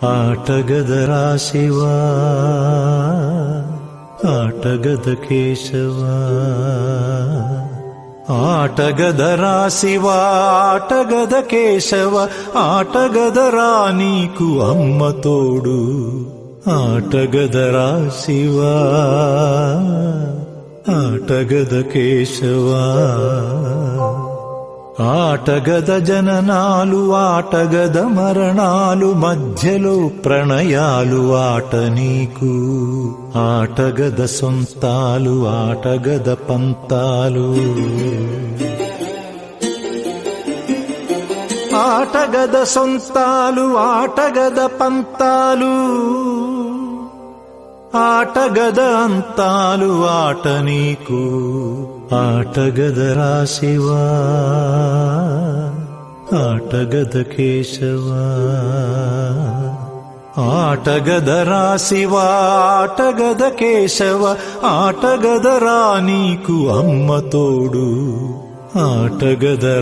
ఆటగదరా శివా, ఆటగద కేశవా. ఆటగదరా శివా, ఆటగద కేశవ, ఆటగదరా నీకు అమ్మ తోడు. ఆటగదరా శివా, ఆటగద కేశవా. ఆటగద జననాలు, ఆటగద మరణాలు, మధ్యలో ప్రణయాలు ఆట నీకు. ఆటగద సొంతాలు, ఆటగద పంతాలు. ఆటగద సొంతాలు, ఆటగద పంతాలు, ఆటగద అంతాలు ఆట నీకు. ఆటగదరా శివా, ఆటగద కేశవా. ఆటగదరా శివా, ఆటగద కేశవ, ఆటగదరా నీకు అమ్మ తోడు. ఆటగదరా